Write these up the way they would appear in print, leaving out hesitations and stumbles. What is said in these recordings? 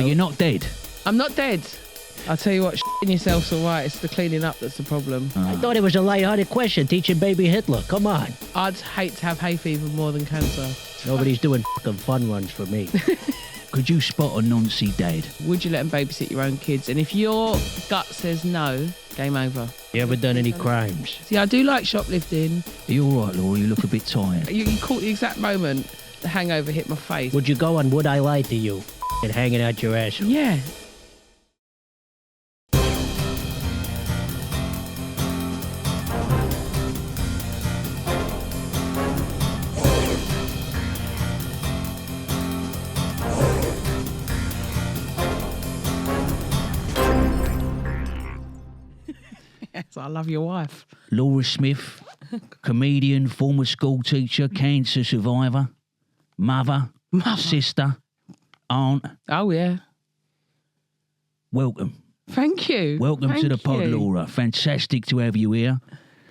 So you're not dead? I'm not dead. I'll tell you what, shitting yourself's all right. It's the cleaning up that's the problem. I thought it was a lighthearted question, teaching baby Hitler. Come on. I'd hate to have hay fever more than cancer. Nobody's doing fucking fun runs for me. Could you spot a noncy dad? Would you let them babysit your own kids? And if your gut says no, game over. You ever done any crimes? See, I do like shoplifting. Are you all right, Laura? You look a bit tired. You caught the exact moment the hangover hit my face. Would you go on Would I Lie to You and hanging out your ass? Yeah. Yes, I love your wife. Laura Smyth, comedian, former school teacher, cancer survivor, mother, sister, aunt. Oh, yeah. Welcome. Thank you. Welcome to the pod, you. Laura. Fantastic to have you here.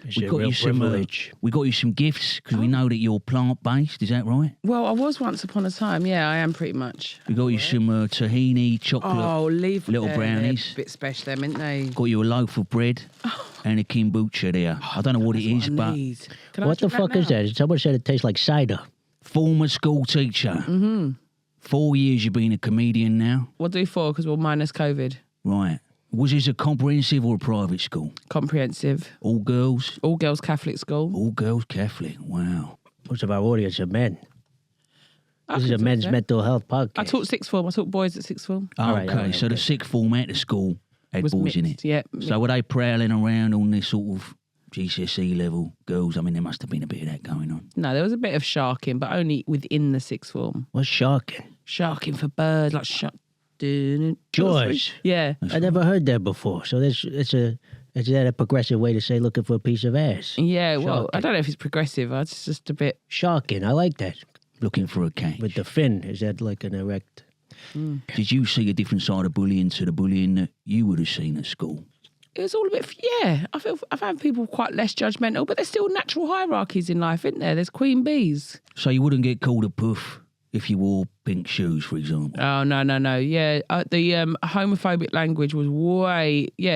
It's a real privilege. We got you some gifts because we know that you're plant-based. Is that right? Well, I was once upon a time. Yeah, I am pretty much. We got you some tahini chocolate. Oh, leave little them. brownies. They're a bit special, them, aren't they? Got you a loaf of bread and a kombucha there. I don't know what it is, but What the fuck is that? Someone said it tastes like cider. former school teacher. Mm-hmm. 4 years you've been a comedian now. We'll do 4 because we'll minus COVID. Right. Was this a comprehensive or a private school? Comprehensive. All girls? All girls Catholic school. All girls Catholic. Wow. Most of our audience are men. I This is can a talk men's that. mental health podcast. I taught sixth form. I taught boys at sixth form. Oh, All right, okay, all right, so the okay. sixth form at the school had Was boys in mixed, it. yeah, So were they prowling around on this sort of GCSE level girls? I mean, there must have been a bit of that going on. No, there was a bit of sharking, but only within the sixth form. What's shocking? Sharking for birds, like shark. Jaws. Yeah. I never heard that before. So is that a progressive way to say looking for a piece of ass? Yeah, well, I Sharking. don't know if it's progressive. It's just a bit. Shocking. I like that. Looking for a catch. With the fin, is that like an erect? Did you see a different side of bullying to the bullying that you would have seen at school? It was all a bit. Yeah, I've had people quite less judgmental, but there's still natural hierarchies in life, isn't there? There's queen bees. So you wouldn't get called a puff if you wore pink shoes, for example? Oh, no. Yeah, the homophobic language was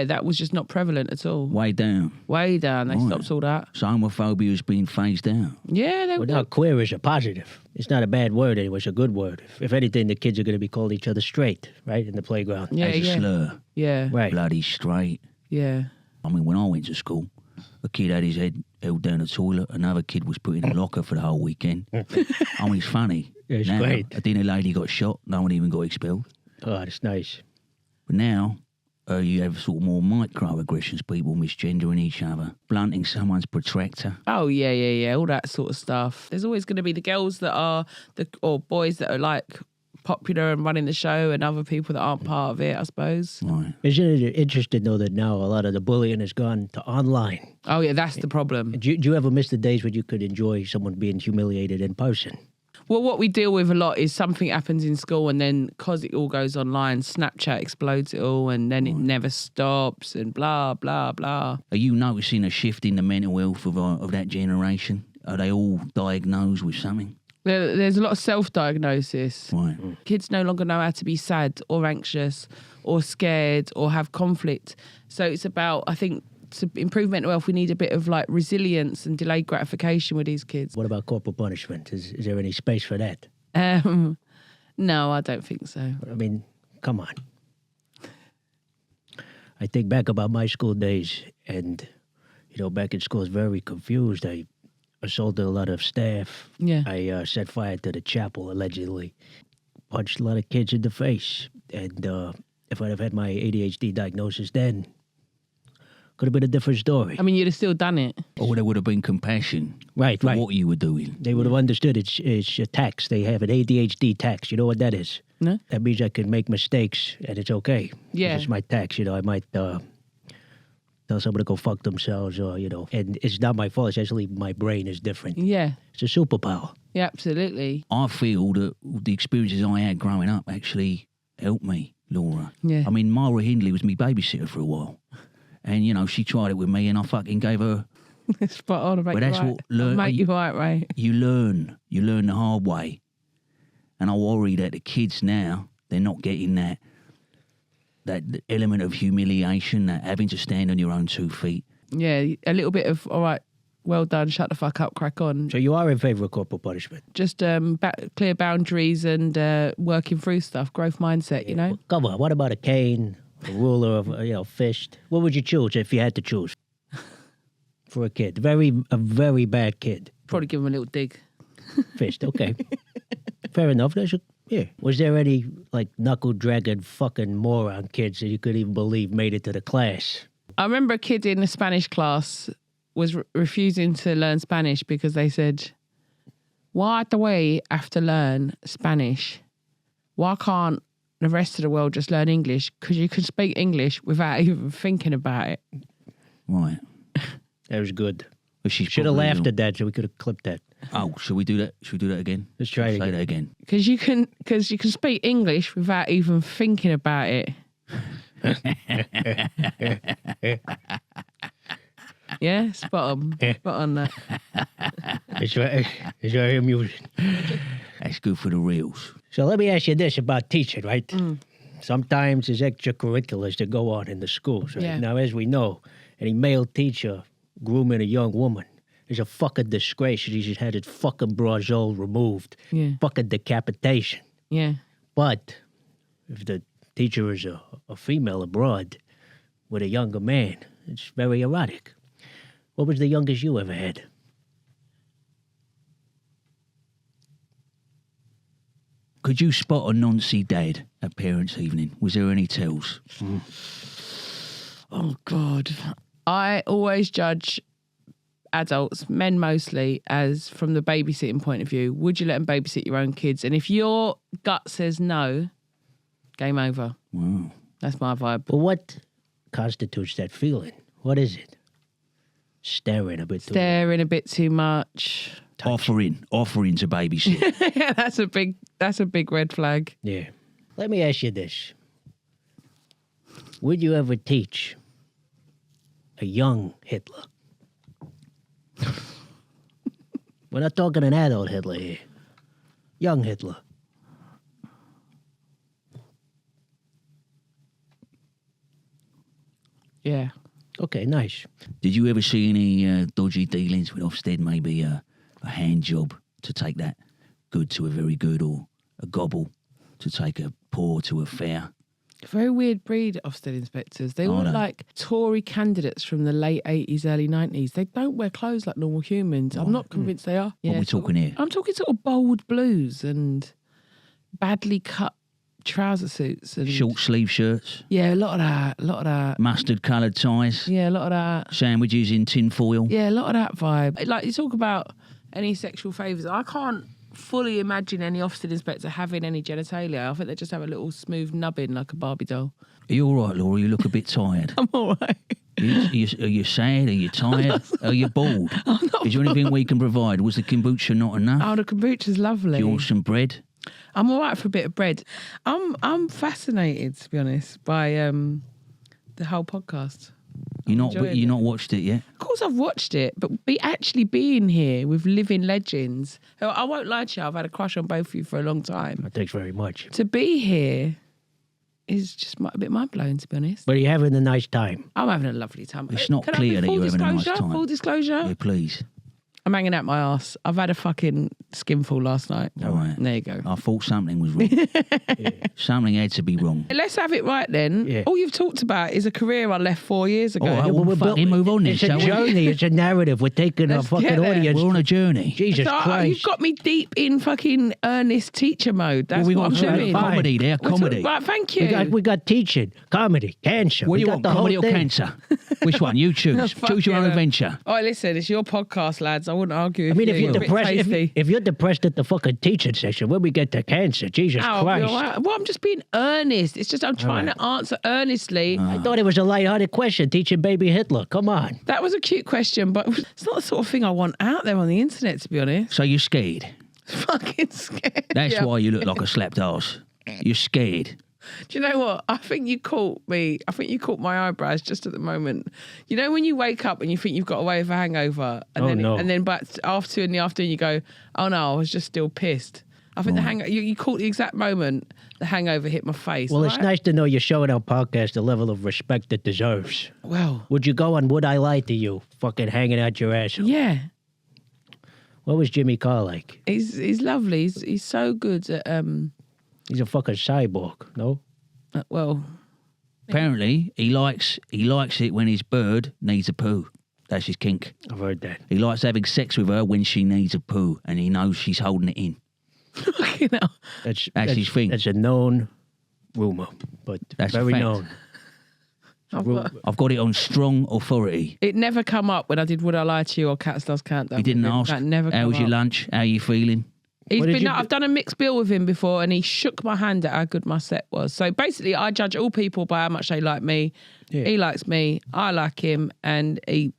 that was just not prevalent at all. Way down. Way down. They Right. stopped all that. So homophobia has been phased out. Yeah, they Well, were. now queer is a positive. It's not a bad word anyway. It's a good word. If anything, the kids are going to be called each other straight, right, in the playground. Yeah, as a yeah. slur. Yeah, Right. Bloody straight. yeah. I mean, when I went to school, a kid had his head held down the toilet. Another kid was put in a locker for the whole weekend. I mean, it's funny. Yeah, it's now, great. A dinner lady got shot. No one even got expelled. Oh, that's nice. But now, you have sort of more microaggressions, people misgendering each other, blunting someone's protractor. Oh, yeah. All that sort of stuff. There's always going to be the girls that are, or boys that are like popular and running the show and other people that aren't part of it, I suppose. Right. Isn't it interesting, though, that now a lot of the bullying has gone to online? Oh, yeah, that's the problem. Do you ever miss the days when you could enjoy someone being humiliated in person? Well, what we deal with a lot is something happens in school and then because it all goes online, Snapchat explodes it all and then it never stops and blah, blah, blah. Are you noticing a shift in the mental health of that generation? Are they all diagnosed with something? There's a lot of self-diagnosis. Right. Kids no longer know how to be sad or anxious or scared or have conflict. So it's about, I think, to improve mental health, we need a bit of like resilience and delayed gratification with these kids. What about corporal punishment? Is there any space for that? No, I don't think so. I mean, come on. I think back about my school days, and, back in school, I was very confused. I assaulted a lot of staff. Yeah. I set fire to the chapel, allegedly. Punched a lot of kids in the face. And if I'd have had my ADHD diagnosis then, could have been a different story. I mean, you'd have still done it. Or there would have been compassion Right, for right. what you were doing. They would have understood it's a tax. They have an ADHD tax. You know what that is? No? That means I can make mistakes and it's okay. 'Cause Yeah. It's my tax. I might tell someone to go fuck themselves or, and it's not my fault. It's actually my brain is different. Yeah. It's a superpower. Yeah, absolutely. I feel that the experiences I had growing up actually helped me, Laura. Yeah. I mean, Myra Hindley was my babysitter for a while. And, she tried it with me and I fucking gave her... Spot on. But that's what learn. Make you right. You learn the hard way. And I worry that the kids now, they're not getting that element of humiliation, that having to stand on your own 2 feet. Yeah, a little bit of, all right, well done, shut the fuck up, crack on. So you are in favour of corporal punishment? Just clear boundaries and working through stuff, growth mindset, you know? Well, come on, what about a cane, a ruler, of fist? What would you choose if you had to choose for a kid? A very bad kid. Probably give him a little dig. Fist, okay. Fair enough. Yeah. Was there any, knuckle-dragging fucking moron kids that you could even believe made it to the class? I remember a kid in a Spanish class was refusing to learn Spanish because they said, why do we have to learn Spanish? Why can't the rest of the world just learn English? Because you can speak English without even thinking about it. Right. That was good. But she Should have laughed at that so we could have clipped that. Oh, should we do that? Should we do that again? Let's try it Say that again. Because you can speak English without even thinking about it. Yeah, spot on that. It's very amusing. That's good for the reels. So let me ask you this about teaching, right? Sometimes there's extracurriculars that go on in the schools, right? Yeah. Now, as we know, any male teacher grooming a young woman is a fucking disgrace. He should have his fucking brajol removed. Yeah. Fucking decapitation. Yeah. But if the teacher is a female abroad with a younger man, it's very erotic. What was the youngest you ever had? Could you spot a noncy dad at parents' evening? Was there any tells? Oh, God. I always judge adults, men mostly, as from the babysitting point of view. Would you let them babysit your own kids? And if your gut says no, game over. Wow. That's my vibe. But what constitutes that feeling? What is it? Staring a bit too much. Staring a bit too much. Offering to babysit. Yeah, that's a big red flag. Yeah. Let me ask you this. Would you ever teach a young Hitler? We're not talking an adult Hitler here. Young Hitler. Yeah. Okay, nice. Did you ever see any dodgy dealings with Ofsted? Maybe a hand job to take that good to a very good, or a gobble to take a poor to a fair? Very weird breed, Ofsted inspectors. They all look like Tory candidates from the late 80s, early 90s. They don't wear clothes like normal humans. I'm not convinced they are. What are we talking here? I'm talking sort of bold blues and badly cut trouser suits. And Short sleeve shirts? Yeah, a lot of that. Mustard coloured ties? Yeah, a lot of that. Sandwiches in tin foil? Yeah, a lot of that vibe. Like, you talk about any sexual favours. I can't fully imagine any Ofsted inspector having any genitalia. I think they just have a little smooth nubbin like a Barbie doll. Are you all right, Laura? You look a bit tired. I'm all right. Are you sad? Are you tired? Are you bored? Is there anything we can provide? Was the kombucha not enough? Oh, the kombucha's lovely. Do you want some bread? I'm all right for a bit of bread. I'm fascinated, to be honest, by the whole podcast. You not watched it yet? Of course, I've watched it, but actually being here with living legends. Who, I won't lie to you, I've had a crush on both of you for a long time. Thanks very much. To be here is just a bit mind blowing, to be honest. But you're having a nice time. I'm having a lovely time. It's not Can I clear be that you're having a nice time. Full disclosure. Yeah, please. I'm hanging out my arse. I've had a fucking skinful last night. All right. There you go. I thought something was wrong. Something had to be wrong. Let's have it right then. Yeah. All you've talked about is a career I left 4 years ago. All right, well, fucking move on then, It's a shall we? journey. It's a narrative. We're taking our Let's fucking get there. audience. We're on a journey. Jesus So, Christ. you've got me deep in fucking earnest teacher mode. That's we what I'm got some doing. comedy there, comedy. Right, thank you. We got teaching, comedy, cancer. What do We you got want, the whole comedy or thing. cancer? Which one? You choose. Fuck Choose your own yeah. adventure. Oh, listen, it's your podcast, lads. I wouldn't argue. I mean, if you. you're You're a bit depressed, tasty. if you're depressed at the fucking teaching session, when we get to cancer, Jesus Oh, Christ. well, I'm just being earnest. It's just I'm trying to answer earnestly. I thought it was a lighthearted question, teaching baby Hitler. Come on. That was a cute question, but it's not the sort of thing I want out there on the internet, to be honest. So you're scared. Fucking scared. That's Yeah. why you look like a slapped arse. You're scared. Do you know what? I think you caught me. I think you caught my eyebrows just at the moment. You know when you wake up and you think you've got away with a hangover, and Oh, then no. and then but after 2 in the afternoon you go, oh no, I was just still pissed. I think you caught the exact moment the hangover hit my face. Well, right? it's nice to know you're showing our podcast the level of respect it deserves. Well, Would you go on Would I Lie to You? Fucking hanging out your ass. yeah. What was Jimmy Carr like? He's lovely. He's so good at He's a fucking cyborg, no? well, Apparently, he likes it when his bird needs a poo. That's his kink. I've heard that. He likes having sex with her when she needs a poo, and he knows she's holding it in. you know. That's his thing. That's a known rumor, but That's a very fact. known. I've got it on strong authority. It never come up when I did Would I Lie to You or Cats Does Countdown. He didn't with him. ask, That never how come was your up. lunch? How are you feeling? He's What did been. you No, I've done a mixed bill with him before, and he shook my hand at how good my set was. So basically, I judge all people by how much they like me. Yeah. He likes me. I like him, and he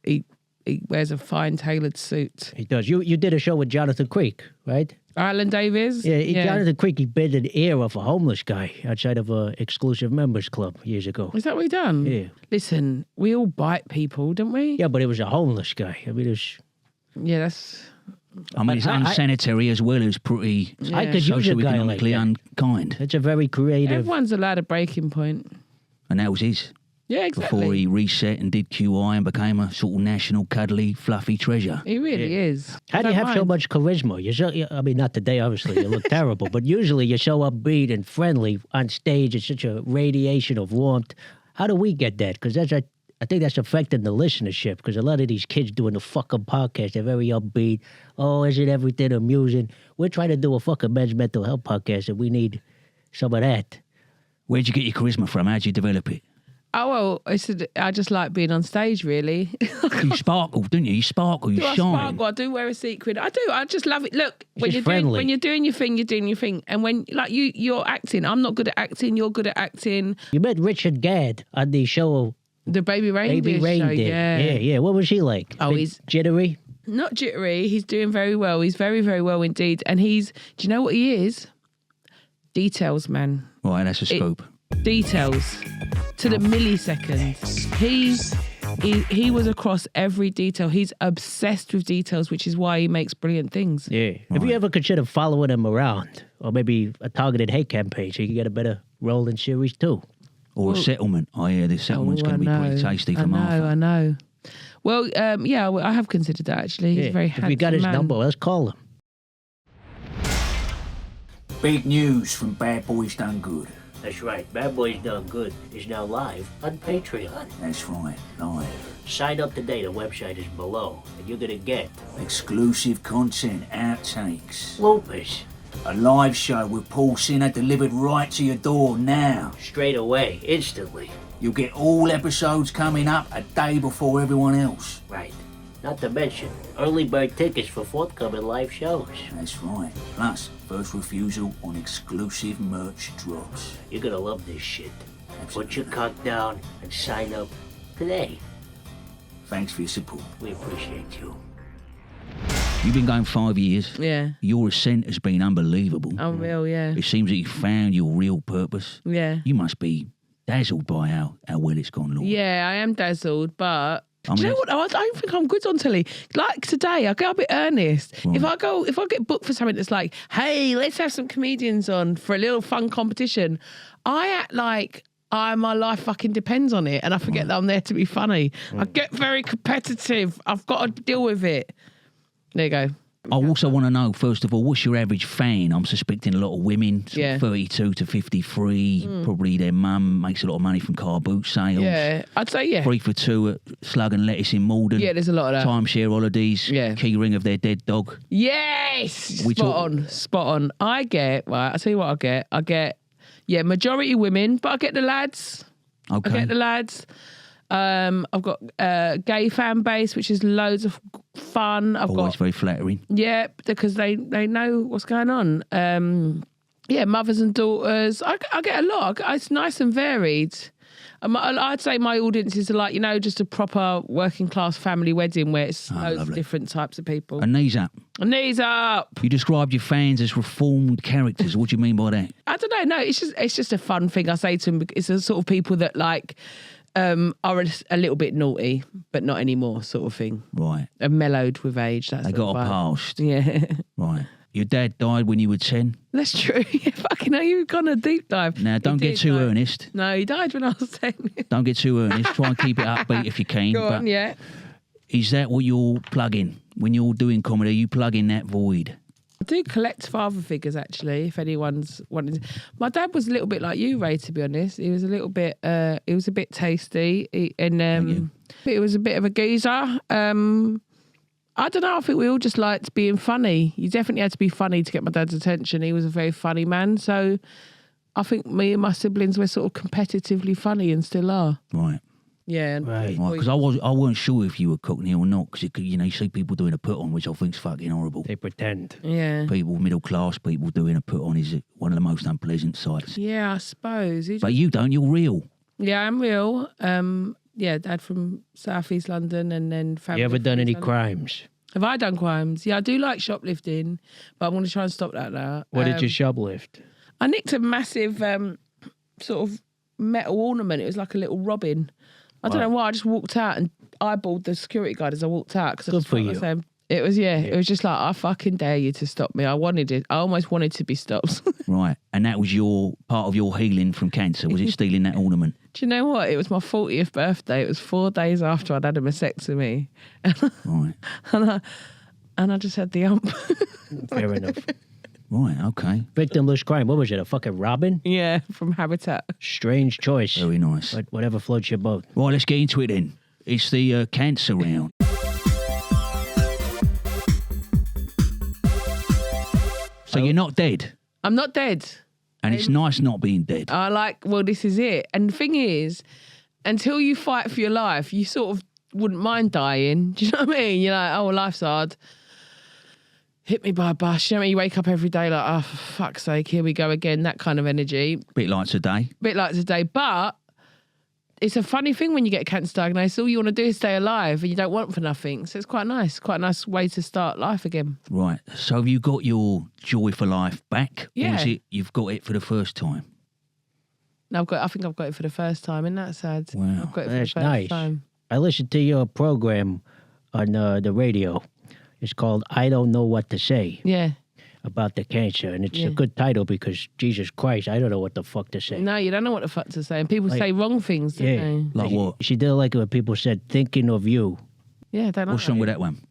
wears a fine tailored suit. He does. You did a show with Jonathan Creek, right? Alan Davies. Yeah, Jonathan Creek, he bit an ear off a homeless guy outside of a exclusive members club years ago. Is that what he done? Yeah. Listen, we all bite people, don't we? Yeah, but it was a homeless guy. I mean, it's... Yeah, that's. I mean, it's I- unsanitary as well as pretty I could use a guy like socioeconomically that. unkind. It's a very creative... Everyone's allowed a breaking point. And that was his. Yeah, exactly. Before he reset and did QI and became a sort of national, cuddly, fluffy treasure. He really is. How do you have so much charisma? I mean, not today, obviously, you look terrible, but usually you're so upbeat and friendly on stage. It's such a radiation of warmth. How do we get that? Because I think that's affecting the listenership, because a lot of these kids doing the fucking podcast, they're very upbeat. Oh, isn't everything amusing? We're trying to do a fucking men's mental health podcast, and we need some of that. Where'd you get your charisma from? How'd you develop it? Oh, well, I just like being on stage, really. You sparkle, didn't you? You sparkle, you Do I shine. sparkle? I do wear a sequin. I do. I just love it. Look, when just you're friendly. doing your thing, you're doing your thing. And when you're acting, I'm not good at acting. You're good at acting. You met Richard Gadd on the show The Baby Reindeer Baby Reindeer. show, Yeah. What was he like? Oh, Bit he's- jittery. Not jittery. He's doing very well. He's very, very well indeed. And do you know what he is? Details, man. Right, that's a scoop. Details to the millisecond. He was across every detail. He's obsessed with details, which is why he makes brilliant things. Yeah. Have you ever considered following him around? Or maybe a targeted hate campaign so you can get a better role in series 2? Or a settlement. I hear the settlement's going to be pretty tasty for Martha. I know. Well, yeah, I have considered that actually. He's a very If handsome we got his man. number, let's call him. Big news from Bad Boys Done Good. That's right. Bad Boys Done Good is now live on Patreon. That's right, live. Sign up today. The website is below. And you're going to get Exclusive content, outtakes. bloopers A live show with Paul Sinner delivered right to your door now. straight away, instantly. You'll get all episodes coming up a day before everyone else. Right. Not to mention, early bird tickets for forthcoming live shows. That's right. Plus, first refusal on exclusive merch drops. You're going to love this shit. Absolutely. Put your cock down and sign up today. Thanks for your support. We appreciate you. You've been going 5 years. Yeah. Your ascent has been unbelievable. Unreal, yeah. It seems that you found your real purpose. Yeah. You must be dazzled by how well it's gone, Lord. Yeah, I am dazzled, but I do you mean, know what? I don't think I'm good on telly. Like today, I get a bit earnest. Right. If I get booked for something that's like, hey, let's have some comedians on for a little fun competition, I act like my life fucking depends on it, and I forget that I'm there to be funny. I get very competitive. I've got to deal with it. There you go. I also want to know, first of all, what's your average fan? I'm suspecting a lot of women, sort of Yeah. 32 to 53. Probably their mum makes a lot of money from car boot sales. Yeah, I'd say yeah. 3 for 2 at Slug and Lettuce in Malden. Yeah, there's a lot of that. Timeshare holidays. Yeah. Key ring of their dead dog. Yes, We spot talk- on, spot on. I get right. I tell you what, I get majority women, but I get the lads. Okay. I get the lads. I've got gay fan base, which is loads of fun. I've Always got very flattering. because they know what's going on. Mothers and daughters. I get a lot. It's nice and varied. I'd say my audiences are like, just a proper working class family wedding where it's loads of lovely. different types of people. And knees up. Knees up. You described your fans as reformed characters. What do you mean by that? I don't know. No, it's just a fun thing I say to them. It's the sort of people that are a little bit naughty, but not anymore, sort of thing. Right. Are mellowed with age. That's They got a past. Yeah. Right. Your dad died when you were 10. That's true. Yeah, fucking hell, you've gone a deep dive. Now, don't He get did too die. earnest. No, he died when I was 10. Don't get too earnest. Try and keep it upbeat if you can. Go but on, yeah. is that what you're plugging? When you're doing comedy, you plug in that void? I do collect father figures, actually, if anyone's wanted to. My dad was a little bit like you, Ray, to be honest. He was a little bit, he was a bit tasty. He was a bit of a geezer. I don't know, I think we all just liked being funny. You definitely had to be funny to get my dad's attention. He was a very funny man. So I think me and my siblings were sort of competitively funny and still are. Right. Yeah. Right. Because I weren't sure if you were Cockney or not. Because you see people doing a put on, which I think's fucking horrible. They pretend. Yeah. People, middle class people doing a put on is one of the most unpleasant sights. Yeah, I suppose. But you don't. You're real. Yeah, I'm real. Yeah, dad from South East London and then family. You ever from done East any London. crimes? Have I done crimes? Yeah, I do like shoplifting, but I'm going to try and stop that now. What did you shoplift? I nicked a massive sort of metal ornament. It was like a little robin. I don't know why. I just walked out and eyeballed the security guard as I walked out. Cause I Good just for felt you. the same. It was, it was just like, I fucking dare you to stop me. I wanted it. I almost wanted to be stopped. Right. And that was your part of your healing from cancer. Was it stealing that ornament? Do you know what? It was my 40th birthday. It was 4 days after I'd had a mastectomy. Right. And I just had the ump. Fair enough. Right. Okay. Victimless crime. What was it? A fucking robin? Yeah, from Habitat. Strange choice. Very nice. But whatever floats your boat. Right. Let's get into it then. It's the cancer round. So you're not dead, I'm not dead. and it's nice not being dead. Well, this is it. And the thing is, until you fight for your life, you sort of wouldn't mind dying. Do you know what I mean? You're like, oh, well, life's hard. Hit me by a bus. You know what I mean? You wake up every day like, oh, for fuck's sake, here we go again. That kind of energy. Bit like today. Bit like today. But it's a funny thing when you get a cancer diagnosis. All you want to do is stay alive and you don't want for nothing. So it's quite nice. Quite a nice way to start life again. Right. So have you got your joy for life back? Yeah. Or is it you've got it for the first time? No, I think I've got it for the first time. Isn't that sad? Wow. I've got it for That's the first nice. time. I listened to your program on the radio. It's called I Don't Know What to Say Yeah. about the cancer. And it's Yeah. a good title because, Jesus Christ, I don't know what the fuck to say. No, you don't know what the fuck to say. And people say wrong things, don't Yeah. they? Like what? She didn't like it when people said, thinking of you. Yeah, I don't know. What's wrong with that one?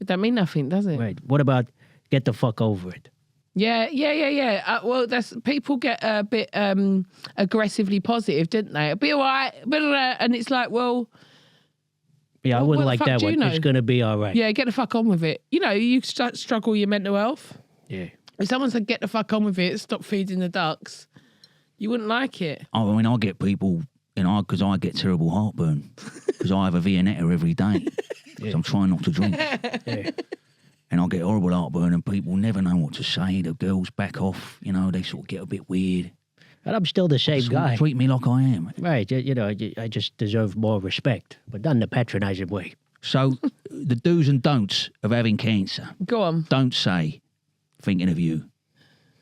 It don't mean nothing, does it? Right. What about get the fuck over it? Yeah. Well, that's people get a bit aggressively positive, didn't they? It'll be all right, and it's like, well, Yeah, I Well, wouldn't what the like fuck that do you one. know? It's going to be all right. yeah, get the fuck on with it. You know, you struggle with your mental health. Yeah. If someone said, get the fuck on with it, stop feeding the ducks, you wouldn't like it. I mean, I get people, because I get terrible heartburn because I have a Viennetta every day because I'm trying not to drink. Yeah. And I get horrible heartburn and people never know what to say. The girls back off, they sort of get a bit weird. And I'm still the same Sort of guy. treat me like I am. Right. I just deserve more respect, but not in a patronizing way. So the do's and don'ts of having cancer. Go on. Don't say, thinking of you,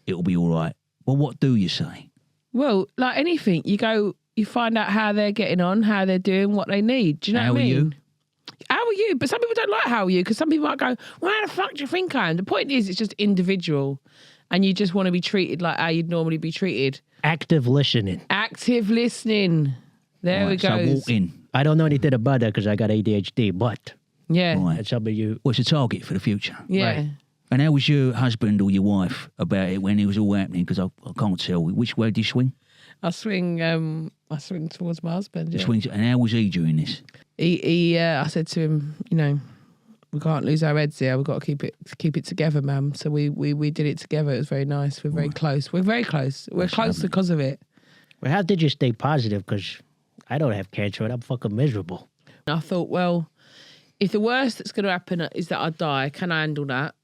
it'll be all right. Well, what do you say? Well, like anything, you find out how they're getting on, how they're doing, what they need. Do you know How what I are mean? you? How are you? But some people don't like how are you because some people might go, well, how the fuck do you think I am? The point is, it's just individual and you just want to be treated like how you'd normally be treated. Active listening. Active listening. There we Right, go. so walk in. I don't know anything about that because I got ADHD, but Yeah. Right. that's something you. What's the target for the future? Yeah. Right. And how was your husband or your wife about it when it was all happening? Because I can't tell. Which way do you swing? I swing towards my husband. You Yeah. swing. And how was he during this? I said to him, we can't lose our heads here. We've got to keep it together, ma'am. So we did it together. It was very nice. We're very close. We're very close. We're That's close lovely. because of it. Well, how did you stay positive? Because I don't have cancer and I'm fucking miserable. I thought, well, if the worst that's going to happen is that I die, can I handle that?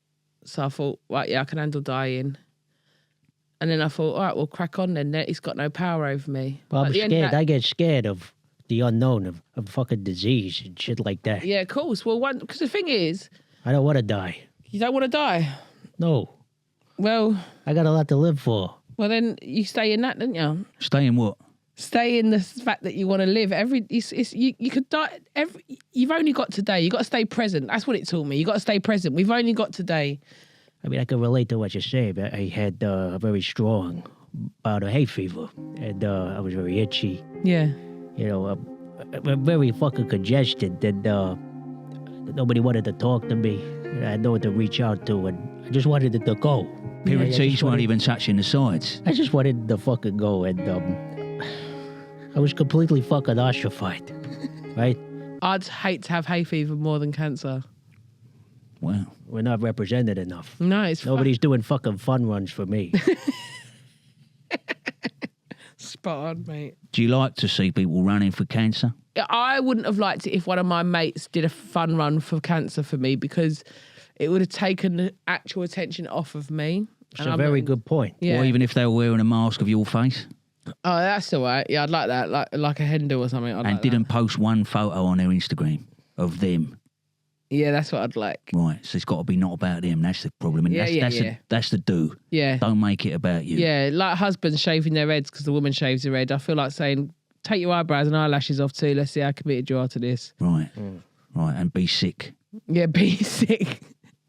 So I thought, right, yeah, I can handle dying. And then I thought, all right, well, crack on then. He's got no power over me. Well, I'm At the end of scared. that- I get scared of the unknown, of fucking disease and shit like that. Yeah, of course. Well, because the thing is, I don't want to die. you don't want to die. No. Well, I got a lot to live for. then you stay in that, don't you? Stay in what? Stay in the fact that you want to live. You could die. You've only got today. You got to stay present. That's what it taught me. You got to stay present. We've only got today. I mean, I can relate to what you're saying. I had a very strong bout of hay fever, and I was very itchy. Yeah. You know, very fucking congested, and nobody wanted to talk to me. I had no one to reach out to, and I just wanted it to go. Teeth weren't even touching the sides. I just wanted to fucking go, and I was completely fucking ossified, right? I'd hate to have hay fever more than cancer. Wow. We're not represented enough. No, it's Nobody's doing fucking fun runs for me. spot on, mate. Do you like to see people running for cancer? I wouldn't have liked it if one of my mates did a fun run for cancer for me, because it would have taken the actual attention off of me. It's a very good point. Yeah. Or even if they were wearing a mask of your face Oh, that's all right. Yeah, I'd like that. Like a Hendel or something. and didn't post one photo on their Instagram of them. Yeah, that's what I'd like. Right, so it's got to be not about them. That's the problem. And that's the do. Yeah. Don't make it about you. Yeah, like husbands shaving their heads because the woman shaves her head. I feel like saying, take your eyebrows and eyelashes off too. Let's see how committed you are to this. Right, right, and be sick Yeah, be sick.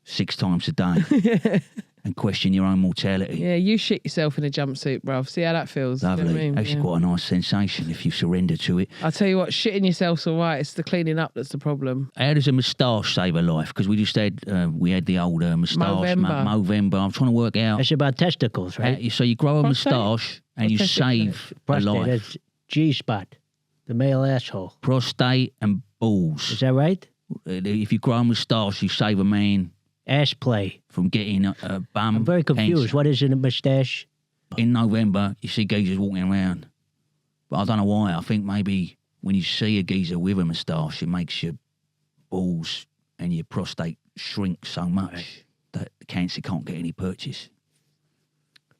6 times a day and question your own mortality. Yeah, you shit yourself in a jumpsuit, bruv. See how that feels. You know Lovely. what I mean? Actually, Yeah. quite a nice sensation if you surrender to it. I'll tell you what, shitting yourself's all right. It's the cleaning up that's the problem. How does a moustache save a life? Because we just had the old moustache, Movember. Movember. I'm trying to work out. That's about testicles, right? So you grow a Prostate? moustache and Or you testicle? save a Prostate, life. that's G-spot, the male asshole. Prostate and balls. Is that right? If you grow a moustache, you save a man Ass play. from getting a bum. I'm very confused. cancer. What is in a mustache? In November, you see geezers walking around. But I don't know why. I think maybe when you see a geezer with a moustache, it makes your balls and your prostate shrink so much that the cancer can't get any purchase.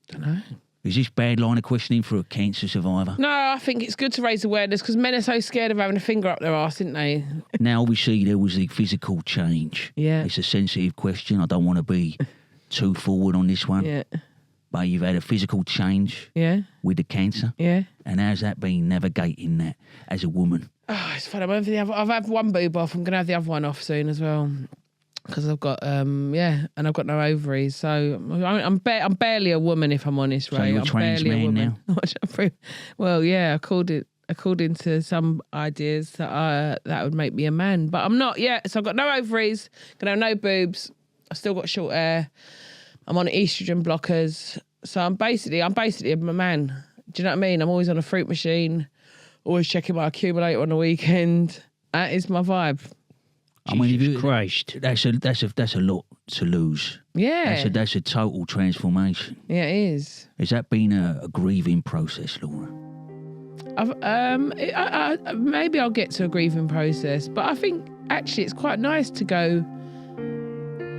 Don't know. Is this bad line of questioning for a cancer survivor? No, I think it's good to raise awareness because men are so scared of having a finger up their arse, aren't they? Now, obviously, there was the physical change. Yeah. It's a sensitive question. I don't want to be too forward on this one. Yeah. But you've had a physical change Yeah. with the cancer. Yeah. And how's that been navigating that as a woman? Oh, it's fun. I've had one boob off. I'm going to have the other one off soon as well. Because I've got, and I've got no ovaries. So I'm barely a woman, if I'm honest, So Ray. you're a I'm trans barely a man woman. Well, yeah, according to some ideas that would make me a man. But I'm not yet. So I've got no ovaries, gonna have no boobs. I've still got short hair. I'm on estrogen blockers. So I'm basically a man. Do you know what I mean? I'm always on a fruit machine, always checking my accumulator on the weekend. That is my vibe. I mean, Jesus Christ. That's a lot to lose. Yeah. That's a total transformation. Yeah, it is. Has that been a grieving process, Laura? Maybe I'll get to a grieving process, but I think actually it's quite nice to go.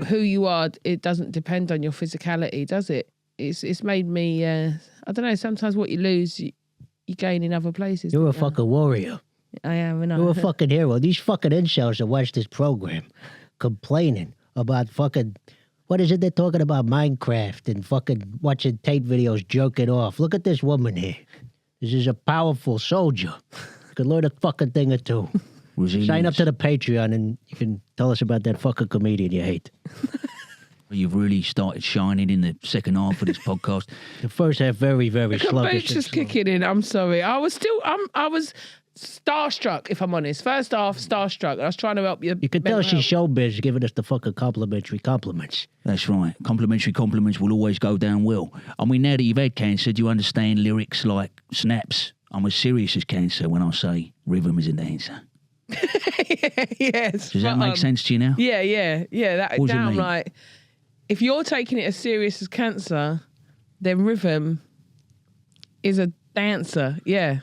Who you are, it doesn't depend on your physicality, does it? It's made me. I don't know. Sometimes what you lose, you gain in other places. You're a don't you? fucking warrior. I am. And You're a fucking hero. These fucking incels that watch this program complaining about fucking, what is it they're talking about? Minecraft and fucking watching Tate videos jerking off. Look at this woman here. This is a powerful soldier. You can learn a fucking thing or two. Sign up to the Patreon and you can tell us about that fucking comedian you hate. You've really started shining in the second half of this podcast. The first half very, very sluggish. just kicking in. I'm sorry. I was starstruck, if I'm honest. First half, starstruck. I was trying to help you. You can tell she's showbiz giving us the fucking complimentary compliments. That's right. Complimentary compliments will always go down well. I mean, now that you've had cancer, do you understand lyrics like snaps? I'm as serious as cancer when I say rhythm is an answer. Yes. Does that make sense to you now? Yeah. That What does it down mean? right. If you're taking it as serious as cancer, then rhythm is a dancer. Yeah.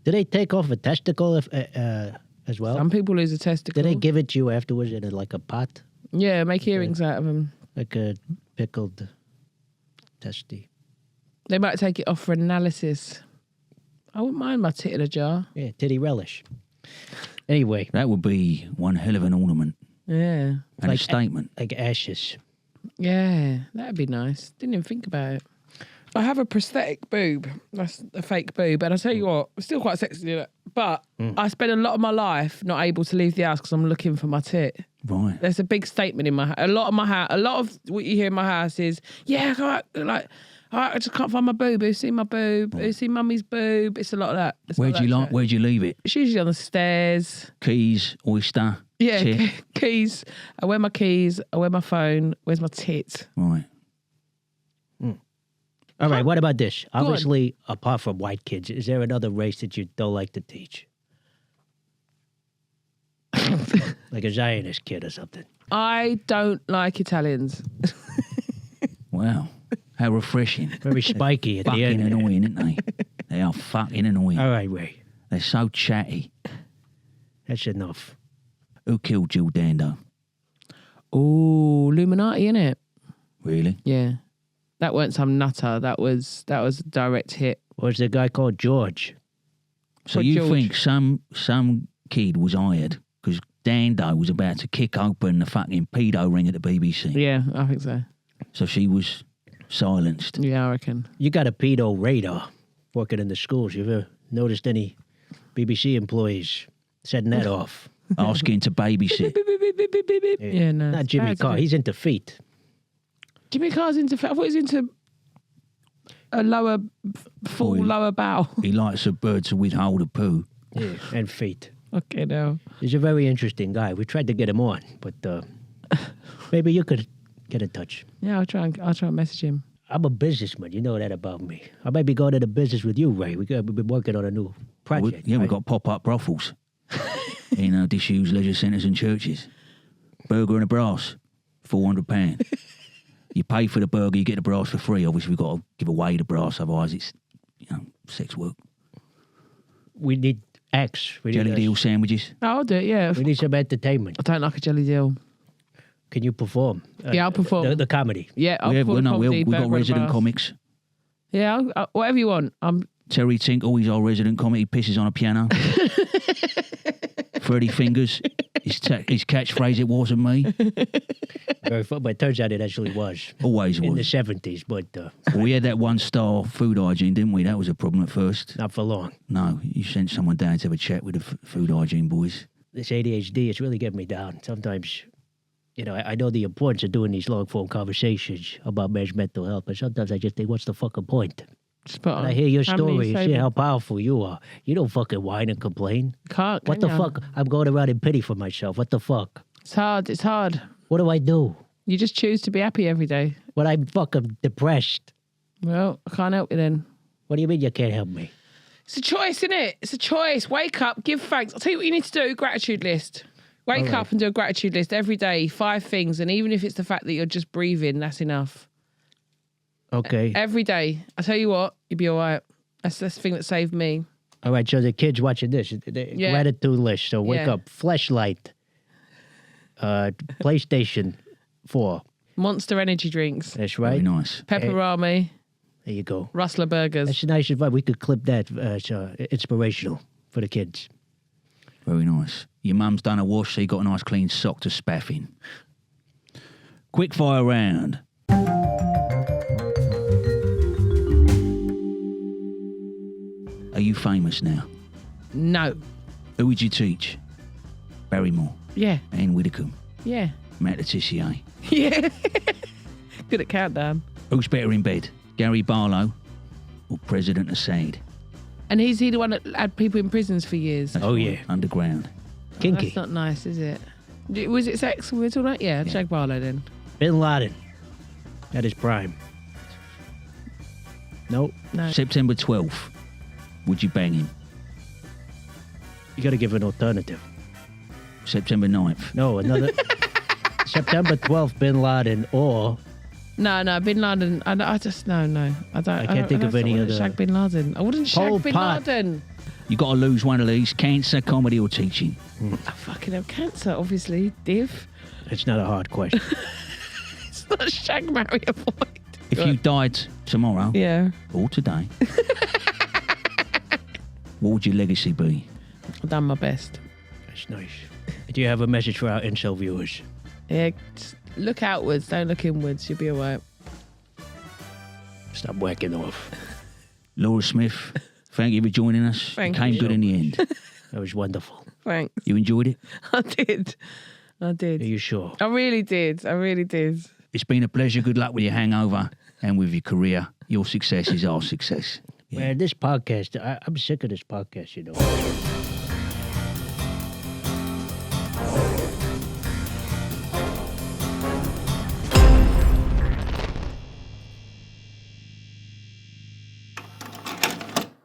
Do they take off a testicle as well? Some people lose a testicle. Do they give it to you afterwards in like a pot? Yeah, make earrings out of them. Like a pickled testy. They might take it off for analysis. I wouldn't mind my tit in a jar. Yeah, titty relish. Anyway, That would be one hell of an ornament Yeah. and a statement. like ashes. Yeah, that'd be nice. Didn't even think about it. I have a prosthetic boob. That's a fake boob. And I tell you what, I'm still quite sexy in it. But I spend a lot of my life not able to leave the house because I'm looking for my tit. Right. There's a big statement in my house. A lot of what you hear in my house is, yeah, I just can't find my boob. Who's seen my boob? Who's seen mummy's boob? It's a lot of that. Where'd you leave it? It's usually on the stairs. Keys, oyster. Yeah, tip. keys. I wear my keys. I wear my phone. Where's my tit? Right. All right, what about this? on. Obviously, apart from white kids, is there another race that you don't like to teach? Like a Zionist kid or something. I don't like Italians. Wow. How refreshing. Very spiky at the Fucking end. annoying, aren't they? They are fucking annoying. All right, Ray. They're so chatty. That's enough. Who killed Jill Dando? Oh, Illuminati, innit? Really? Yeah. That weren't some nutter. That was a direct hit. Or is there a guy called George? So Or you George. think some kid was hired because Dando was about to kick open the fucking pedo ring at the BBC? Yeah, I think so. So she was silenced. Yeah, I reckon. You got a pedo radar working in the schools. You ever noticed any BBC employees setting that off? Asking to babysit. Yeah, no. Not it's Jimmy bad, Carr. isn't it? He's into feet. Jimmy Carr's into. I thought he was into a full Boy. lower bow. He likes a bird to withhold a poo. Yeah, and feet. Okay, now. He's a very interesting guy. We tried to get him on, but maybe you could get in touch. Yeah, I'll try and message him. I'm a businessman. You know that about me. I might be going into business with you, Ray. We've been working on a new project. We've right? got pop-up brothels in disused leisure centres and churches. Burger and a brass, £400. You pay for the burger, you get the brass for free. Obviously, we've got to give away the brass, otherwise it's, sex work. We need acts. We Jelly need deal sandwiches. Oh, I'll do it, yeah. We need some entertainment. I don't like a jelly deal. Can you perform? Yeah, I'll perform. The comedy. Yeah, I'll We've perform got comedy, resident burger comics. Yeah, whatever you want. Terry Tinkle, he's our resident comic. He pisses on a piano. Freddie Fingers, his catchphrase, it wasn't me. Very fun, but it turns out it actually was. Always In the was. 70s, but Well, we had that one-star food hygiene, didn't we? That was a problem at first. not for long. No, you sent someone down to have a chat with the food hygiene boys. This ADHD is really getting me down. Sometimes, I know the importance of doing these long-form conversations about men's mental health, but sometimes I just think, what's the fucking point? Spot on. When I hear your How many story and see savings? how powerful you are, you don't fucking whine and complain. Can't. What can the ya? fuck? I'm going around in pity for myself. What the fuck? It's hard. It's hard. What do I do You just choose to be happy every day. when I'm fucking depressed? Well, I can't help you then. What do you mean you can't help me? It's a choice, isn't it? It's a choice. Wake up, give thanks. I'll tell you what you need to do, gratitude list. Wake All right. up and do a gratitude list every day, 5 things. And even if it's the fact that you're just breathing, that's enough. Okay. Every day. I tell you what, you'll be all right. That's the thing that saved me. All right, so the kids watching this, the Yeah. gratitude list. So wake Yeah. up, fleshlight, PlayStation 4. Monster energy drinks, That's Very right. nice. pepperami, There you go. Rustler burgers. That's a nice advice. We could clip that. It's inspirational for the kids. Very nice. Your mum's done a wash, so you got a nice clean sock to spaff in. Quick fire round. Are you famous now? No. Who would you teach? Barrymore, Yeah. Anne Widdecombe, Yeah. Matt Letitia. Yeah. Good at countdown. Who's better in bed, Gary Barlow or President Assad? And is he the one that had people in prisons for years? That's Oh, right, yeah. Underground. Kinky. That's not nice, is it? Was it sex we were talking about? Yeah, Jack Barlow then. Bin Laden. At his prime. Nope. No. September 12th. Would you bang him? You got to give an alternative. September 9th. No, another. September 12th, Bin Laden, or No, Bin Laden. I just, no. I don't. I can't think of any wouldn't other- Shag Bin Laden. I wouldn't shag Pol Bin Pot. Laden. You got to lose one of these: cancer, comedy, or teaching. I fucking have cancer, obviously, Div. it's not a hard question. It's not shag, marry, avoid. If you died tomorrow Yeah, or today, what would your legacy be? I've done my best. That's nice. Do you have a message for our incel viewers? Yeah, just look outwards, don't look inwards. You'll be all right. Stop whacking off. Laura Smith, thank you for joining us. Thank it came you. good in the end. That was wonderful. Thanks. You enjoyed it? I did. I did. Are you sure? I really did. I really did. It's been a pleasure. Good luck with your hangover and with your career. Your success is our success. Yeah. Man, this podcast, I'm sick of this podcast, you know.